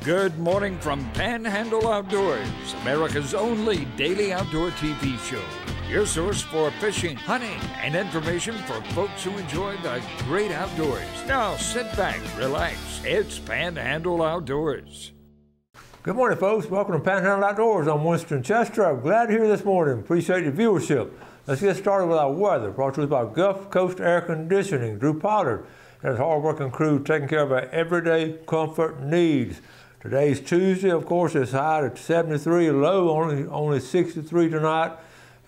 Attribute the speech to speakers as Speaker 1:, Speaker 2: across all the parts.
Speaker 1: Good morning from Panhandle Outdoors, America's only daily outdoor TV show. Your source for fishing, hunting, and information for folks who enjoy the great outdoors. Now sit back, relax. It's Panhandle Outdoors.
Speaker 2: Good morning, folks. Welcome to Panhandle Outdoors. I'm Winston Chester. I'm glad to hear this morning. Appreciate your viewership. Let's get started with our weather. Brought to us by Gulf Coast Air Conditioning. Drew Pollard and his hard-working crew taking care of our everyday comfort needs. Today's Tuesday, of course, it's high at 73, low only 63 tonight.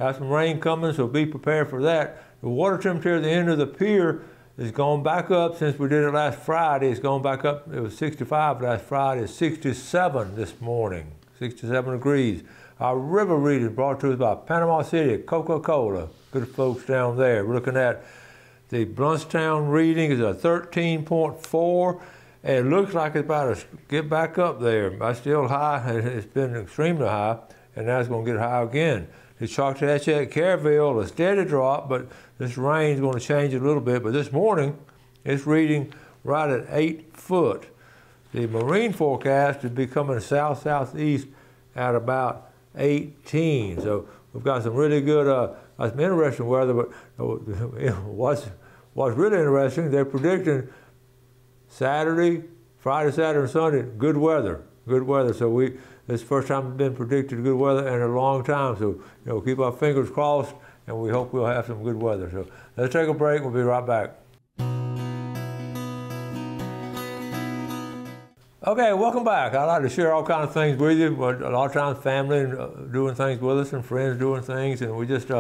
Speaker 2: Have some rain coming, so be prepared for that. The water temperature at the end of the pier is going back up since we did it last Friday. It's going back up. It was 65 last Friday. It's 67 this morning, 67 degrees. Our river reading brought to us by Panama City, Coca-Cola. Good folks down there. We're looking at the Bluntstown reading is a 13.4. It looks like it's about to get back up there. That's still high. It's been extremely high, and now it's going to get high again. The Choctaw at Kerrville, a steady drop, but this rain's going to change it a little bit. But this morning, it's reading right at 8 foot. The marine forecast is becoming south-southeast at about 18. So we've got some really good, some interesting weather. But what's really interesting, they're predicting Saturday, Friday, Saturday, and Sunday, good weather. Good weather. So this is the first time it's been predicted good weather in a long time. So, keep our fingers crossed, and we hope we'll have some good weather. So let's take a break. We'll be right back. Okay, welcome back. I like to share all kinds of things with you. But a lot of times, family doing things with us, and friends doing things, and we just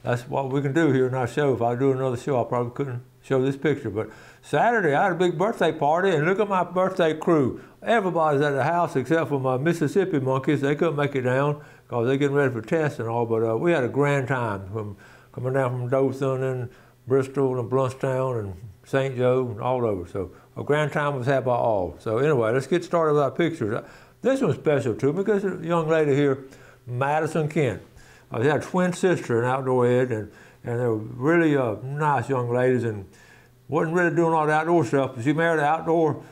Speaker 2: that's what we can do here in our show. If I do another show, I probably couldn't show this picture. But Saturday, I had a big birthday party, and look at my birthday crew. Everybody's at the house except for my Mississippi monkeys. They couldn't make it down because they're getting ready for tests and all. But we had a grand time coming down from Dothan and Bristol and Bluntstown and St. Joe and all over. So a grand time was had by all. So anyway, let's get started with our pictures. This one's special too because a young lady here, Madison Kent. She had a twin sister in outdoor ed, and they were really nice young ladies and wasn't really doing all the outdoor stuff. But she married an outdoor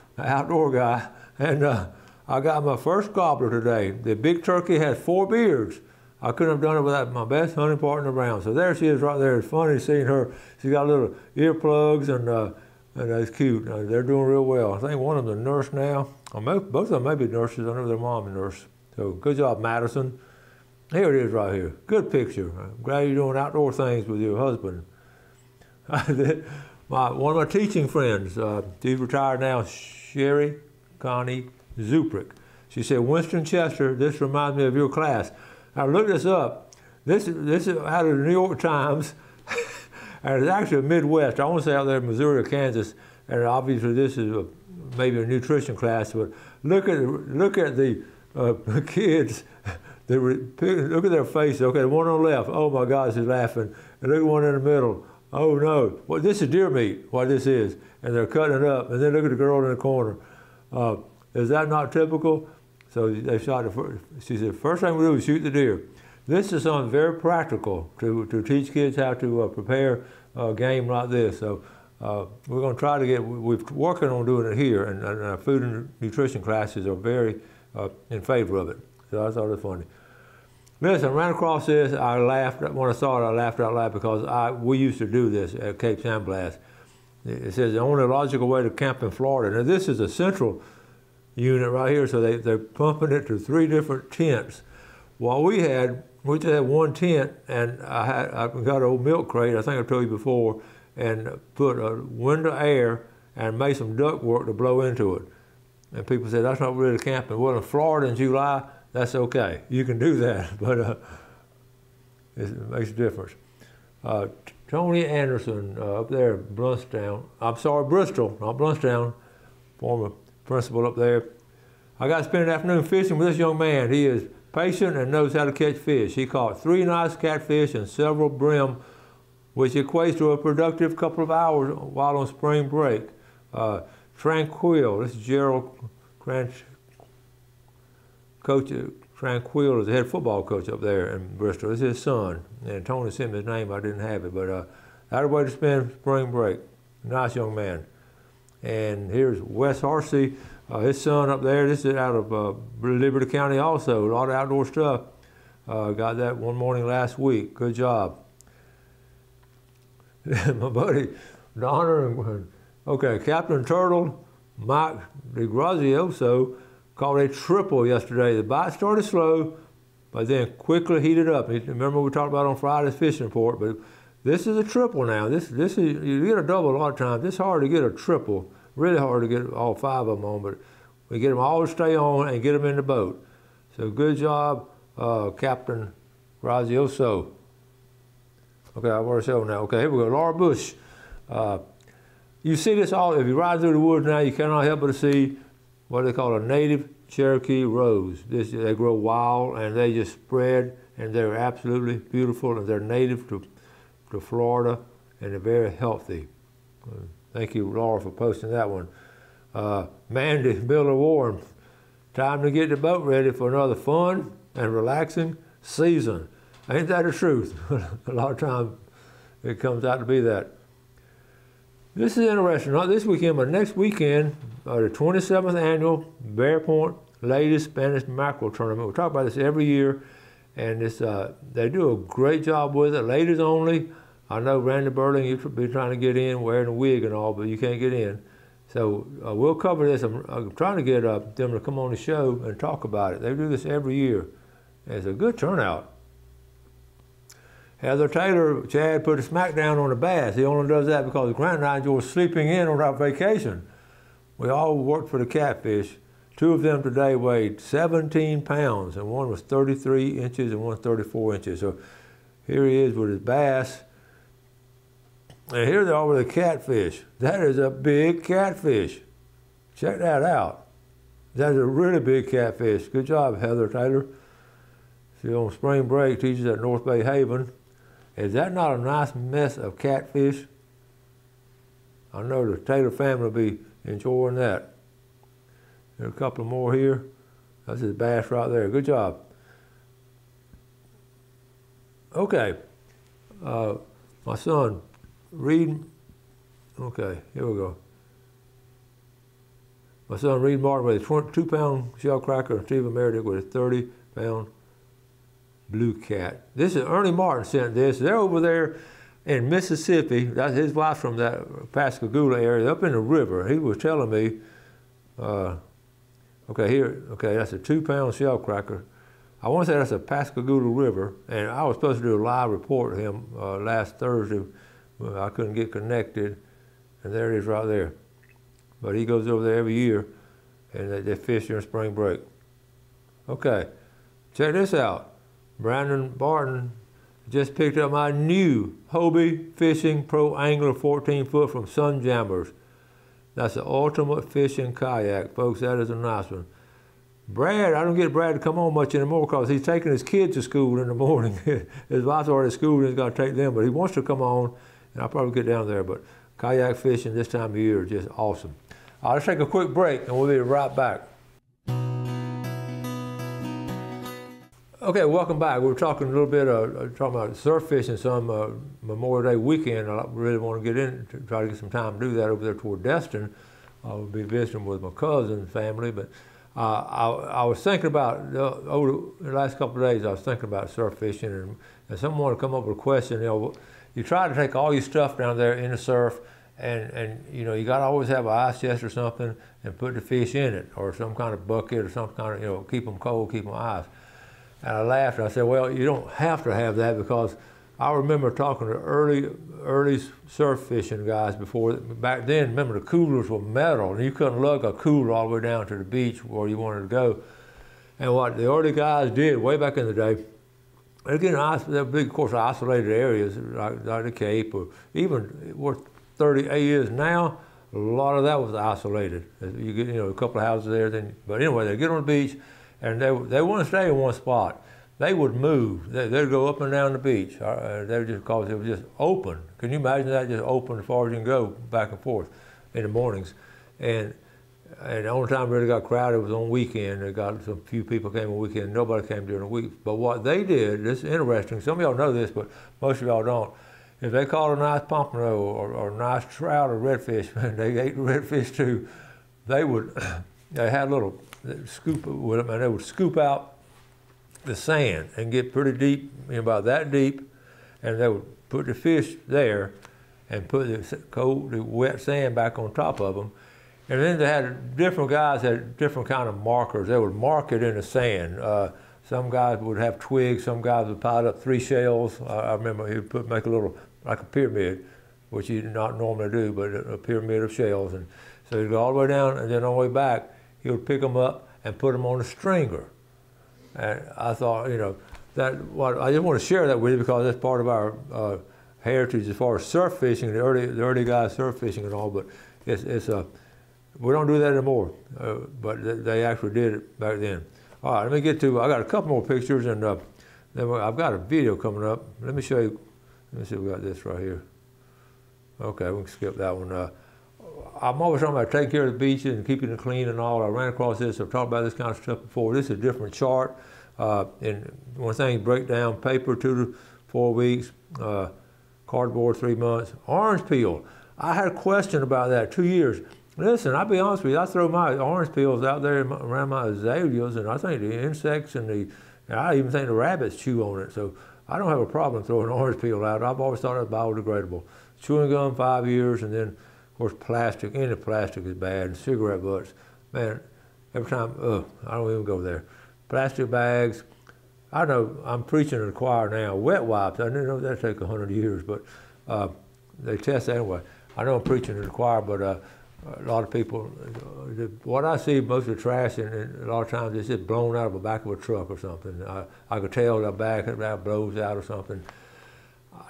Speaker 2: guy, and I got my first gobbler today. The big turkey had 4 beards. I couldn't have done it without my best hunting partner around. So there she is right there. It's funny seeing her. She's got little earplugs, and that's cute. They're doing real well. I think one of them's a nurse now. Or both of them may be nurses. I know their mom is a nurse. So good job, Madison. Here it is right here. Good picture. I'm glad you're doing outdoor things with your husband. One of my teaching friends, she's retired now, Sherry Connie Zuprick. She said, Winston Chester, this reminds me of your class. I looked this up. This is out of the New York Times, and it's actually a Midwest. I want to say out there in Missouri or Kansas, and obviously this is maybe a nutrition class, but look at the kids. Look at their faces. Okay, the one on the left, oh my gosh, he's laughing. And look at one in the middle. Oh no, well, this is deer meat, what this is. And they're cutting it up. And then look at the girl in the corner. Is that not typical? So they shot the first. She said, first thing we do is shoot the deer. This is something very practical to teach kids how to prepare game like this. So we're going to try to we're working on doing it here. And our food and nutrition classes are very in favor of it. So I thought it was funny. Listen, ran across this, I laughed. When I saw it, I laughed out loud because we used to do this at Cape San Blas. It says the only logical way to camp in Florida. Now this is a central unit right here, so they're pumping it to 3 different tents. While we just had 1 tent, and I got an old milk crate, I think I told you before, and put a window air and made some ductwork to blow into it. And people said, that's not really camping. Well, in Florida in July, that's okay. You can do that, but it makes a difference. Tony Anderson up there at Bristol, not Bluntstown, former principal up there. I got to spend an afternoon fishing with this young man. He is patient and knows how to catch fish. He caught 3 nice catfish and several brim, which equates to a productive couple of hours while on spring break. Tranquil, this is Gerald Coach Tranquil is the head football coach up there in Bristol. This is his son, and Tony sent me his name. I didn't have it, but had a way to spend spring break. Nice young man. And here's Wes Harsey His son up there, this is out of Liberty County also, a lot of outdoor stuff. Got that one morning last week. Good job. My buddy Donner, okay, Captain Turtle, Mike DeGrazioso caught a triple yesterday. The bite started slow, but then quickly heated up. Remember we talked about on Friday's fishing report, but this is a triple now. This is, you get a double a lot of times. It's hard to get a triple, really hard to get all 5 of them on, but we get them all to stay on and get them in the boat. So good job, Captain Grazioso. Okay, I've already said now. Okay, here we go, Laura Bush. You see this all, if you ride through the woods now, you cannot help but to see what they call a native Cherokee rose. They grow wild and they just spread, and they're absolutely beautiful, and they're native to Florida, and they're very healthy. Thank you, Laura, for posting that one. Mandy Miller Warren, time to get the boat ready for another fun and relaxing season. Ain't that the truth? A lot of times it comes out to be that. This is interesting, not this weekend, but next weekend, the 27th annual Bear Point Ladies Spanish Mackerel Tournament. We talk about this every year, and it's, they do a great job with it, ladies only. I know Randy Burling, you'll be trying to get in, wearing a wig and all, but you can't get in. So we'll cover this. I'm trying to get them to come on the show and talk about it. They do this every year. And it's a good turnout. Heather Taylor, Chad put a smackdown on the bass. He only does that because Grant and I enjoy sleeping in on our vacation. We all worked for the catfish. 2 of them today weighed 17 pounds, and one was 33 inches and one 34 inches. So here he is with his bass. And here they are with a catfish. That is a big catfish. Check that out. That is a really big catfish. Good job, Heather Taylor. She's on spring break, teaches at North Bay Haven. Is that not a nice mess of catfish? I know the Taylor family will be enjoying that. There's a couple more here. That's his bass right there. Good job. Okay. My son, Reed, okay, here we go. My son, Reed Martin, with a 2-pound shell cracker, and Stephen Meredith with a 30-pound blue cat. This is Ernie Martin sent this. They're over there in Mississippi. That's his wife's from that Pascagoula area, up in the river. He was telling me, okay, here, okay, that's a 2-pound shell cracker. I want to say that's a Pascagoula River, and I was supposed to do a live report of him last Thursday. I couldn't get connected, and there it is right there. But he goes over there every year, and they fish during spring break. Okay, check this out. Brandon Barton just picked up my new Hobie Fishing Pro Angler 14-foot from Sunjammers. That's the ultimate fishing kayak, folks. That is a nice one. Brad, I don't get Brad to come on much anymore because he's taking his kids to school in the morning. His wife's already at school and he's got to take them, but he wants to come on, and I'll probably get down there. But kayak fishing this time of year is just awesome. Let's take a quick break and we'll be right back. Okay, welcome back. We were talking a little bit, talking about surf fishing some Memorial Day weekend. I really want to get in, to try to get some time to do that over there toward Destin. I'll be visiting with my cousin's family, but I was thinking about, over the last couple of days, I was thinking about surf fishing, and someone come up with a question, you try to take all your stuff down there in the surf, and you got to always have an ice chest or something and put the fish in it, or some kind of bucket or some kind of, keep them cold, keep them ice. And I laughed and I said, well, you don't have to have that, because I remember talking to early surf fishing guys before. Back then, remember the coolers were metal, and you couldn't lug a cooler all the way down to the beach where you wanted to go. And what the early guys did way back in the day, they're getting they're big, of course, isolated areas like the Cape, or even what 38 years now, a lot of that was isolated. You get a couple of houses there, but anyway, they get on the beach, and they wouldn't stay in one spot. They would move. They'd go up and down the beach. They just, because it was just open. Can you imagine that, just open as far as you can go, back and forth in the mornings? And the only time it really got crowded was on weekend. They got some few people came on weekend. Nobody came during the week. But what they did, this is interesting. Some of y'all know this, but most of y'all don't. If they caught a nice pompano or a nice trout or redfish, they ate redfish too. They would they had a little scoop with them, and they would scoop out the sand and get pretty deep, about that deep, and they would put the fish there and put the wet sand back on top of them. And then they had different guys had different kind of markers. They would mark it in the sand. Some guys would have twigs. Some guys would pile up 3 shells. I remember he would make a little, like a pyramid, which he did not normally do, but a pyramid of shells. And so he'd go all the way down, and then on the way back, he would pick them up and put them on a stringer. And I thought, I just want to share that with you because that's part of our heritage as far as surf fishing, the early guys surf fishing and all. But we don't do that anymore. But they actually did it back then. All right, let me get to. I got a couple more pictures, and then I've got a video coming up. Let me show you. Let me see. We got this right here. Okay, we can skip that one. I'm always talking about taking care of the beaches and keeping it clean and all. I ran across this. I've talked about this kind of stuff before. This is a different chart. And one thing, break down paper 2 to 4 weeks, cardboard 3 months, orange peel. I had a question about that 2 years. Listen, I'll be honest with you. I throw my orange peels out there around my azaleas, and I think the insects and I even think the rabbits chew on it. So I don't have a problem throwing orange peel out. I've always thought it was biodegradable. Chewing gum 5 years, and then of course plastic. Any plastic is bad. Cigarette butts, man. Every time, I don't even go there. Plastic bags. I know I'm preaching to the choir now. Wet wipes. I didn't know that'd take 100 years, but they test that anyway. I know I'm preaching to the choir, but a lot of people, what I see most of the trash, and a lot of times it's just blown out of the back of a truck or something. I could tell the back of that blows out or something.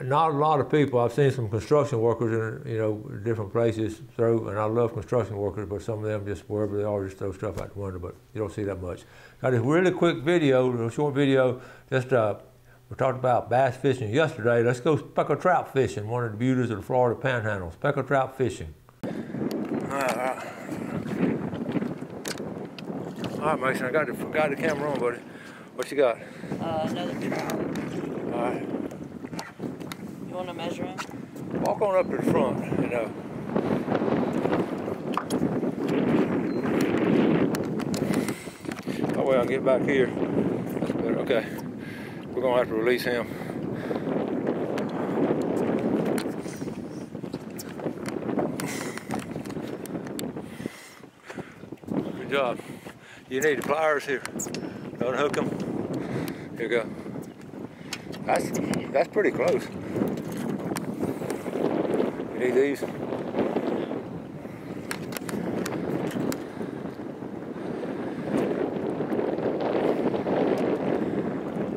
Speaker 2: Not a lot of people. I've seen some construction workers in different places throw, and I love construction workers, but some of them just wherever they are just throw stuff out the window. But you don't see that much. Got this really quick video, a short video. Just we talked about bass fishing yesterday. Let's go speckled trout fishing. One of the beauties of the Florida Panhandle, speckled trout fishing. All right, Mason. I got the camera on, buddy. What you got?
Speaker 3: Another trout.
Speaker 2: All right.
Speaker 3: You want to measure him?
Speaker 2: Walk on up to the front, That way I can get back here. That's better. Okay. We're going to have to release him. Good job. You need the pliers here. Unhook them. Here you go. That's pretty close. You need these?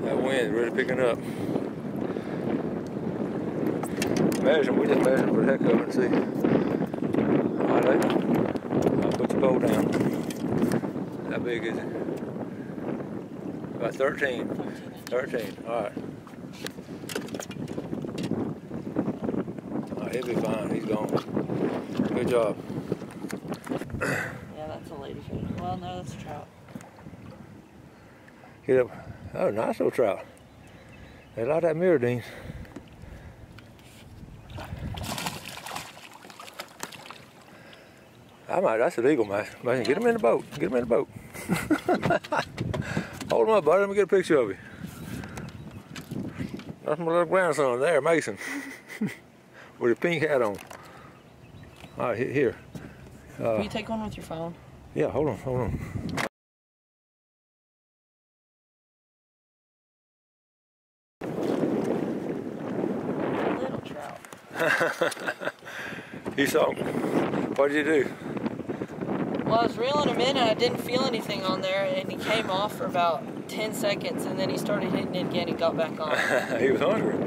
Speaker 2: That wind's really picking up. Measure, we just measured for the heck of it and see. All right, I'll put your pole down. How big is it? About 13. 13, all right. He'll be fine. He's gone. Good job.
Speaker 3: Yeah, that's a ladyfish. Well, no, that's a trout.
Speaker 2: Get up. Oh, nice little trout. They like that mirror, Dean. That's illegal, man. Get him in the boat. Get him in the boat. Hold him up, buddy. Let me get a picture of you. That's my little grandson there, Mason. With a pink hat on. All right, here.
Speaker 3: Will you take one with your phone?
Speaker 2: Yeah, hold on.
Speaker 3: Little trout.
Speaker 2: You saw him. What did you do?
Speaker 3: Well, I was reeling him in and I didn't feel anything on there, and he came off for about 10 seconds, and then he started hitting it again. He got back on.
Speaker 2: He was hungry.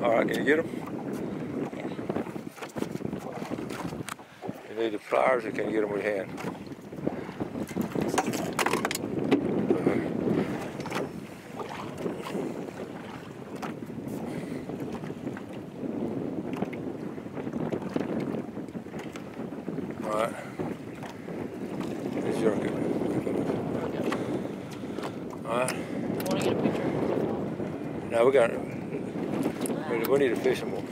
Speaker 2: All right, can you get him? You need the pliers, or can you get them with your hand? All right. It's your good. All right.
Speaker 3: You want to get a picture?
Speaker 2: No, we got it. We need to fish them more.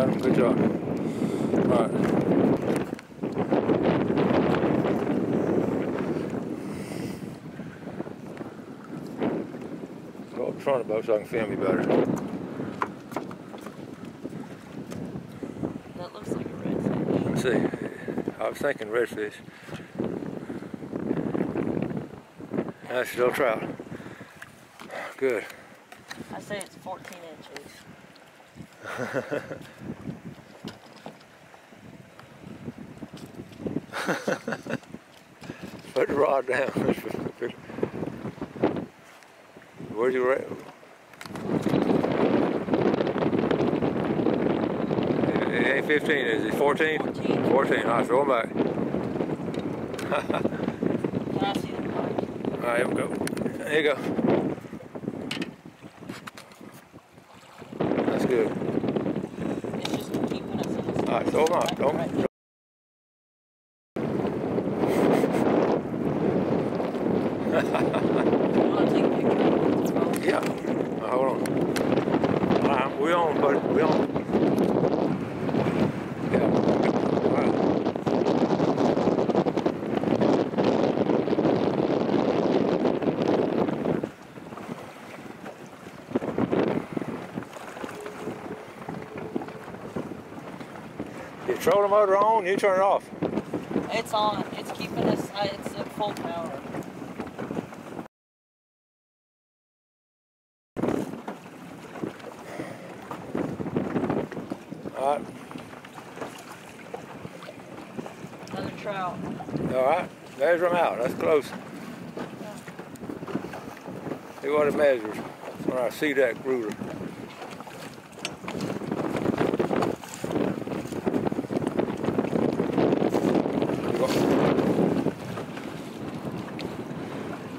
Speaker 2: got him. Good job. All right. Go up front of the boat so I can film you better.
Speaker 3: That looks like a redfish.
Speaker 2: Let's see. I was thinking redfish. That's still trout. Good.
Speaker 3: I say it's 14 inches.
Speaker 2: Put the rod down. Where'd you rate? It ain't 15, is it? 14?
Speaker 3: 14.
Speaker 2: 14. All right, throw them back.
Speaker 3: Can I see the bite?
Speaker 2: All right, here we go. There you go. That's good.
Speaker 3: It's just keeping us in this.
Speaker 2: All right, throw them out. Don't.
Speaker 3: Right. You want to take a picture?
Speaker 2: Yeah. Hold on. All right, we on, buddy. We on. Yeah. All right. 'Your trolling motor on? You turn it off.
Speaker 3: It's on. It's keeping us. It's at full power.
Speaker 2: All right.
Speaker 3: Another trout.
Speaker 2: All right. Measure them out. That's close. See what it measures. That's when I see that ruler. Go.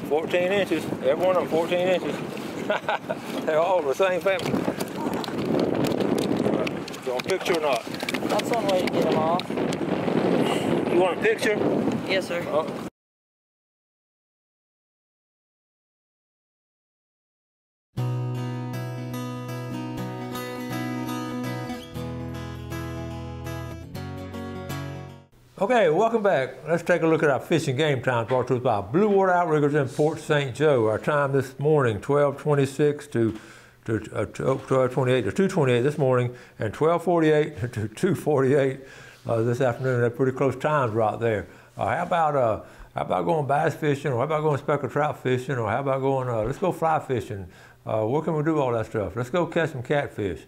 Speaker 2: 14 inches. Every one of them 14 inches. They're all the same family. You want a picture or not?
Speaker 3: That's one way to get them off.
Speaker 2: You want a picture?
Speaker 3: Yes, sir.
Speaker 2: Oh. Okay, welcome back. Let's take a look at our fishing game time brought to us by Blue Water Outriggers in Port St. Joe. Our time this morning, 12:26 to 12:28 to 2:28 this morning, and 12:48 to 2:48 this afternoon. They're pretty close times right there. How about going bass fishing, or how about going speckled trout fishing, or how about going? Let's go fly fishing. Where can we do all that stuff? Let's go catch some catfish.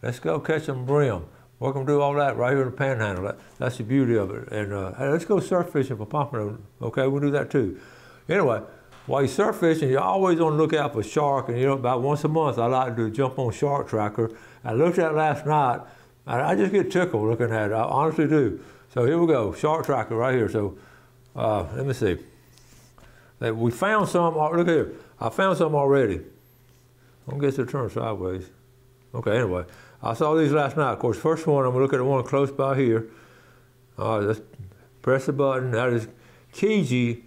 Speaker 2: Let's go catch some brim. We can do all that right here in the Panhandle. That's the beauty of it. And hey, let's go surf fishing for pompano. Okay, we'll do that too. Anyway, while you're surf fishing, you're always on the lookout for shark. And you know, about once a month, I like to do jump on shark tracker. I looked at it last night, and I just get tickled looking at it. I honestly do. So here we go, shark tracker right here. So let me see. We found some. Look here, I found some already. I'm gonna get to turn sideways. Okay, anyway. I saw these last night. Of course, first one, I'm gonna look at the one close by here. Let's press the button. That is Kiji.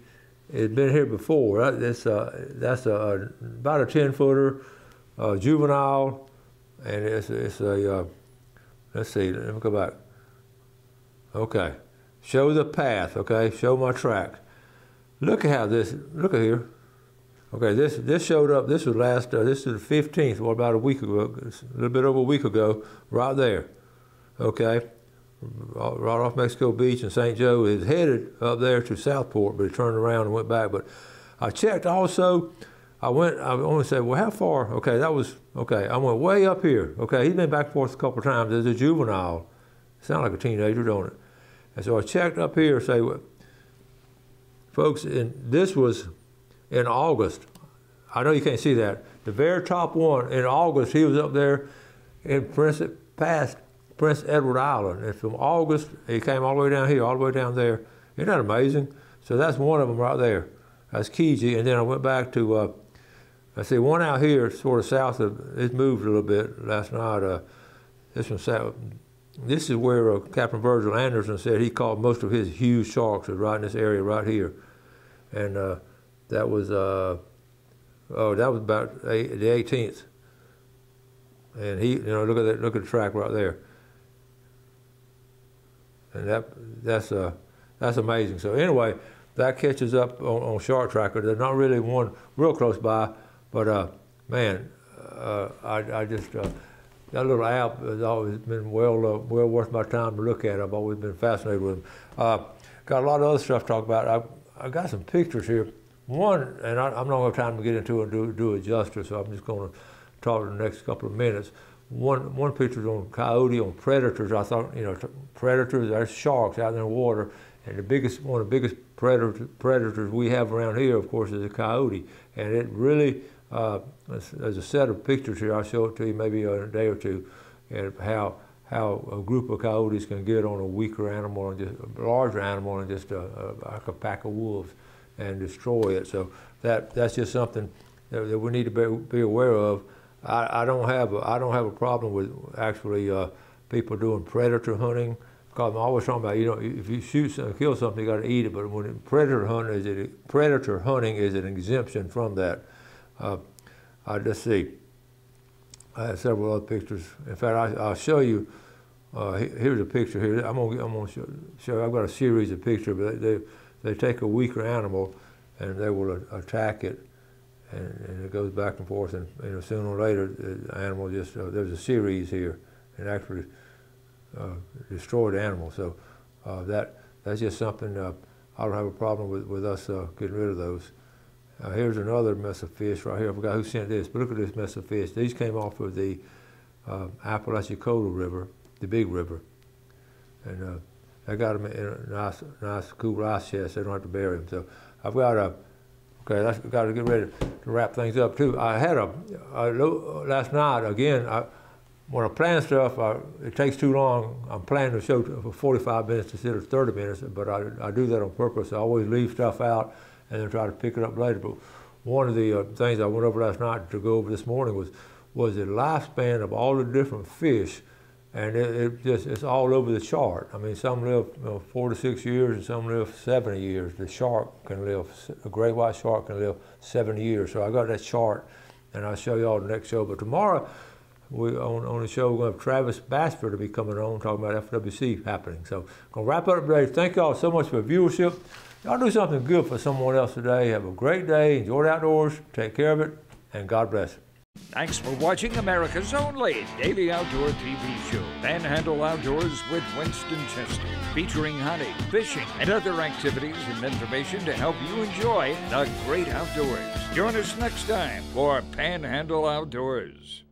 Speaker 2: It's been here before. That's about a 10-footer, juvenile, and it's a. Let's see. Let me go back. Okay, show the path. Okay, show my track. Look at how this. Look at here. Okay, this showed up. This was last. This is the 15th. What about a week ago? A little bit over a week ago, right there. Okay, right off Mexico Beach in St. Joe. Is headed up there to Southport, but he turned around and went back. But I checked also. I only said, well, how far? Okay, that was okay. I went way up here. Okay, he's been back and forth a couple of times. There's a juvenile. Sound like a teenager, don't it? And so I checked up here. Say, well, folks, this was in August. I know you can't see that. The very top one, in August, he was up there past Prince Edward Island. And from August, he came all the way down here, all the way down there. Isn't that amazing? So that's one of them right there. That's Kiji. And then I went back to, I see one out here, sort of south of, it moved a little bit last night. This one south. This is where Captain Virgil Anderson said he caught most of his huge sharks, was right in this area right here. And that was about the 18th, and he, you know, look at the track right there, and that's amazing. So anyway, that catches up on Short Tracker. There's not really one real close by, but man, I just that little app has always been well worth my time to look at. I've always been fascinated with them. Got a lot of other stuff to talk about. I got some pictures here. One, and I'm not going to have time to get into it and do it justice, so I'm just going to talk in the next couple of minutes. One picture is on coyote, on predators. I thought, predators, there's sharks out in the water, and one of the biggest predators we have around here, of course, is a coyote. And it really, there's a set of pictures here. I'll show it to you maybe in a day or two, and how a group of coyotes can get on a weaker animal and just a larger animal and just like a pack of wolves and destroy it. So that's just something that we need to be aware of. I don't have a problem with actually people doing predator hunting, because I'm always talking about, if you shoot something, kill something, you got to eat it. But when predator hunting is an exemption from that. I just see. I have several other pictures. In fact, I'll show you. Here's a picture here. I'm gonna show. I've got a series of pictures, but they take a weaker animal and they will attack it, and it goes back and forth, and sooner or later the animal just there's a series here, and actually destroy the animal. So that's just something I don't have a problem with us getting rid of those. Here's another mess of fish right here. I forgot who sent this, but look at this mess of fish. These came off of the Apalachicola River, the big river, and I got them in a nice cool ice chest. They don't have to bury them. So I've got okay, I've got to get ready to wrap things up too. I had last night, again, when I plan stuff, it takes too long. I'm planning the show for 45 minutes instead of 30 minutes, but I do that on purpose. I always leave stuff out and then try to pick it up later. But one of the things I went over last night to go over this morning was the lifespan of all the different fish, and it's all over the chart. I mean, some live 4 to 6 years, and some live 70 years. The shark can live, a great white shark can live 70 years. So I got that chart, and I'll show you all the next show. But tomorrow, on the show, we're going to have Travis Basper to be coming on, talking about FWC happening. So I'm going to wrap up today. Thank you all so much for viewership. Y'all do something good for someone else today. Have a great day. Enjoy the outdoors. Take care of it, and God bless.
Speaker 1: Thanks for watching America's only daily outdoor TV show, Panhandle Outdoors with Winston Chester, featuring hunting, fishing, and other activities and information to help you enjoy the great outdoors. Join us next time for Panhandle Outdoors.